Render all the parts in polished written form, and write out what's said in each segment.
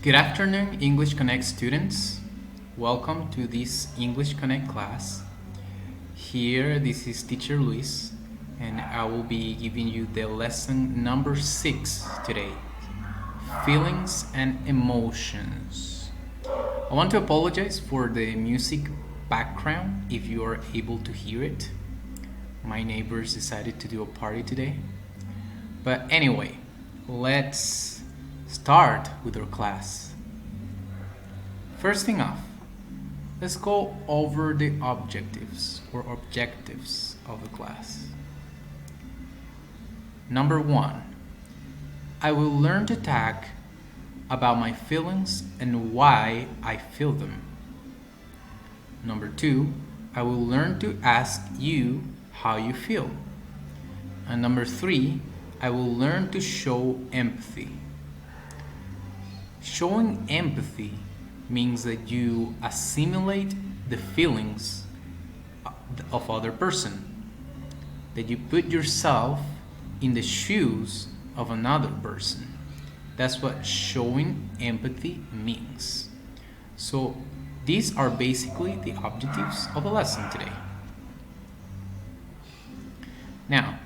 Good afternoon, English Connect students. Welcome to this English Connect class. Here, this is Teacher Luis, and I will be giving you the lesson number 6 today, Feelings and Emotions. I want to apologize for the music background if you are able to hear it. My neighbors decided to do a party today. But anyway, let's start with our class. First thing off, let's go over the objectives of the class. Number 1, I will learn to talk about my feelings and why I feel them. Number 2, I will learn to ask you how you feel. And number 3, I will learn to show empathy. Showing empathy means that you assimilate the feelings of other person, that you put yourself in the shoes of another person. That's what showing empathy means. So these are basically the objectives of the lesson today. Now,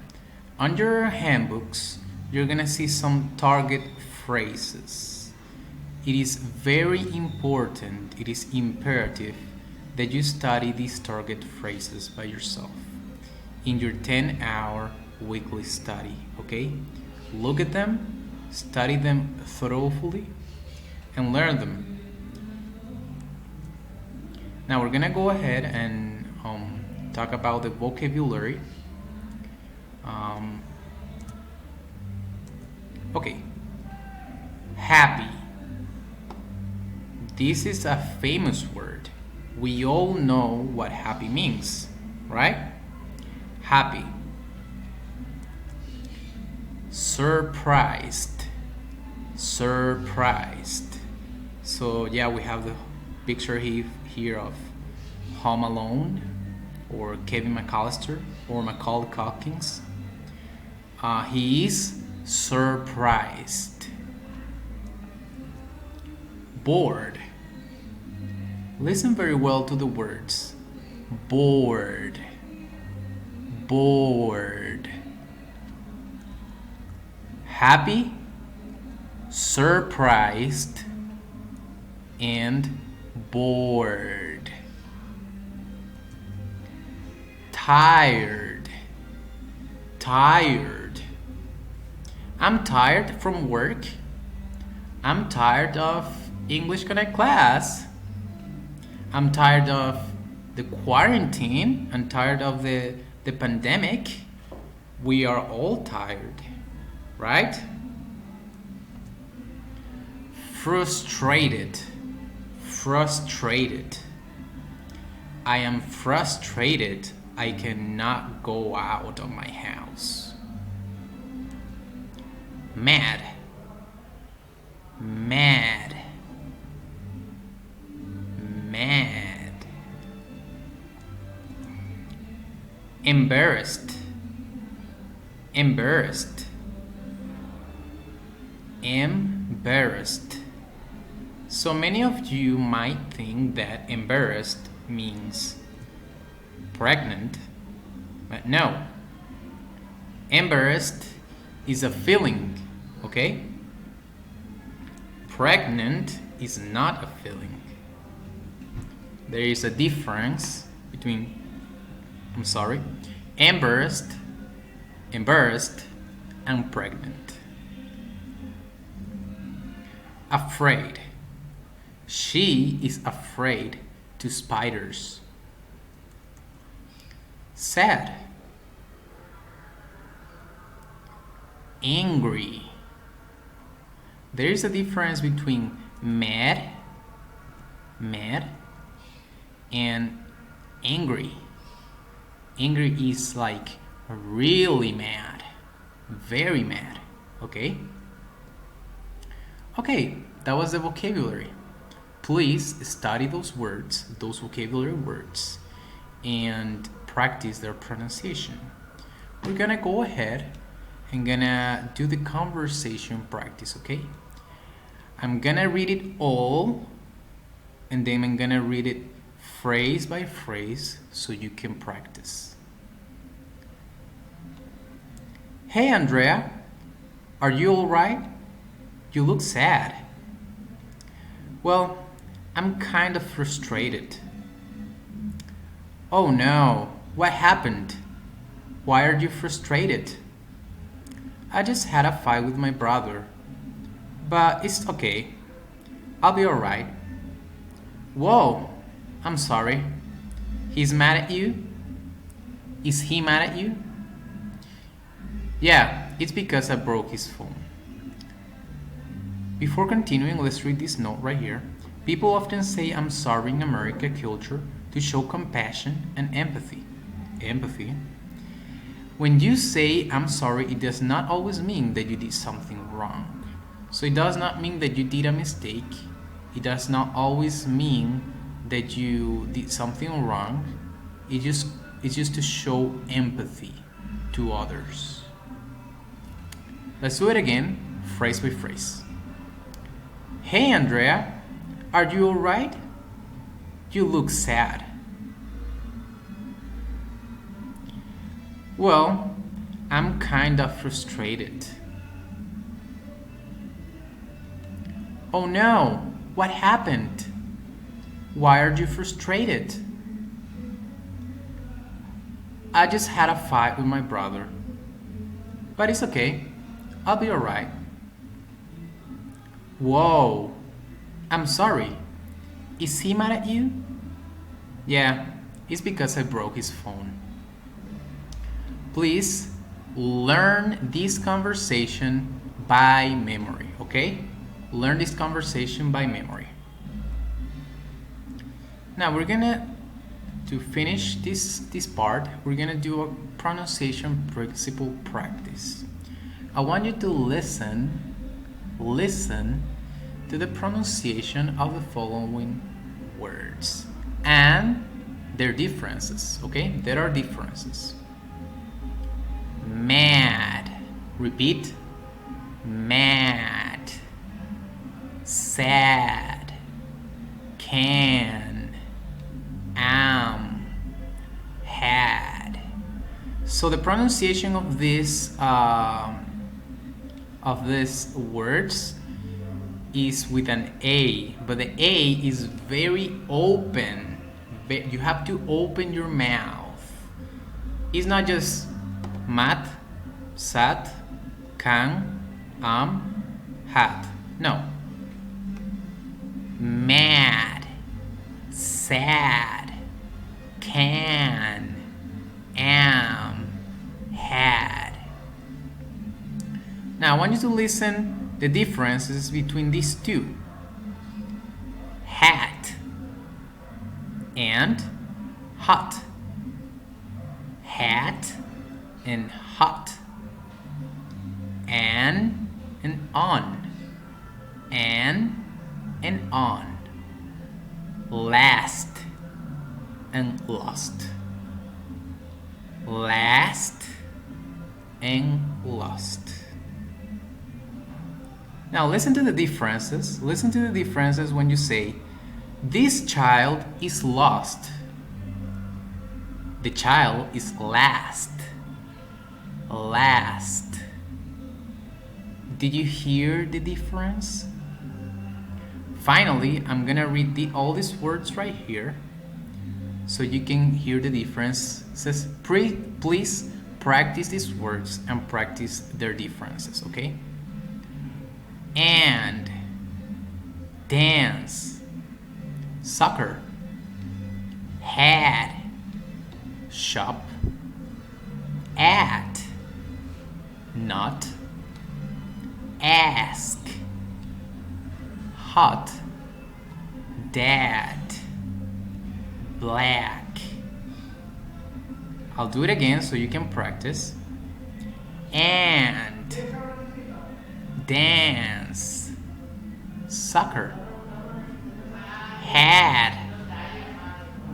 under your handbooks, you're gonna see some target phrases. It is very important, it is imperative that you study these target phrases by yourself in your 10-hour weekly study, okay? Look at them, study them thoroughly, and learn them. Now we're gonna go ahead and talk about the vocabulary. Okay, happy. This is a famous word. We all know what happy means, right? Happy. Surprised. Surprised. So yeah, we have the picture here of Home Alone, or Kevin McAllister, or Macaulay Culkin. He is surprised. Bored. Listen very well to the words. Bored. Bored. Happy, surprised, and bored. Tired. Tired. I'm tired from work. I'm tired of English Connect class. I'm tired of the quarantine. I'm tired of the pandemic. We are all tired, right? Frustrated. Frustrated. I am frustrated. I cannot go out of my house. Mad. Mad. Mad. Embarrassed. Embarrassed. Embarrassed. So many of you might think that embarrassed means pregnant, but no. Embarrassed is a feeling, okay? Pregnant is not a feeling. There is a difference between, embarrassed, and pregnant. Afraid. She is afraid to spiders. Sad. Angry. There is a difference between mad, and angry. Angry is like really mad, very mad, okay? Okay, that was the vocabulary. Please study those words, those vocabulary words, and practice their pronunciation. We're gonna go ahead and gonna do the conversation practice, okay? I'm gonna read it all, and then I'm gonna read it phrase by phrase so you can practice. Hey Andrea, are you alright? You look sad. Well, I'm kind of frustrated. Oh no, what happened? Why are you frustrated? I just had a fight with my brother. But it's okay. I'll be alright. Whoa, I'm sorry. He's mad at you? Is he mad at you? Yeah, it's because I broke his phone. Before continuing, let's read this note right here. People often say I'm sorry in American culture to show compassion and empathy. Empathy. When you say I'm sorry, it does not always mean that you did something wrong. So it does not mean that you did a mistake. It does not always mean that you did something wrong. It's just to show empathy to others. Let's do it again, phrase by phrase. Hey Andrea, are you alright? You look sad. Well, I'm kinda frustrated. Oh no, what happened? Why are you frustrated? I just had a fight with my brother. But it's okay, I'll be alright. Whoa, I'm sorry. Is he mad at you? Yeah, it's because I broke his phone. Please learn this conversation by memory, okay? Learn this conversation by memory. Now to finish this part, we're gonna do a pronunciation principle practice. I want you to listen to the pronunciation of the following words and their differences, okay? There are differences. Mad. Repeat. Mad. Sad. Can. Am. Had. So the pronunciation of these words is with an A, but the A is very open. You have to open your mouth. It's not just mad, sad, can, had. No. Mad, sad, can, am, had. Now I want you to listen the differences between these two. Hat and hot. Hat and hot. And on. And on. Last and lost. Last and lost. Now listen to the differences. Listen to the differences when you say, this child is lost. The child is last. Last. Did you hear the difference? Finally, I'm gonna read all these words right here so you can hear the differences. Please practice these words and practice their differences, okay? And, dance, soccer, had, shop, at, not, ask, hot, dad, black. I'll do it again so you can practice. And, dance, soccer, had,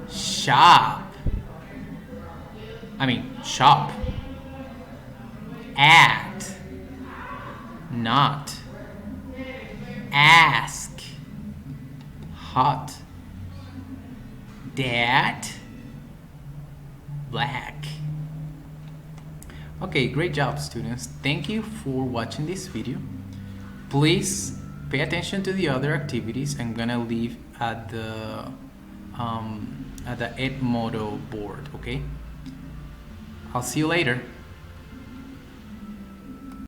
shop, at, not, Ask. Hot. Dad. Black. Okay, great job, students. Thank you for watching this video. Please pay attention to the other activities. I'm gonna leave at the Edmodo board, okay? I'll see you later.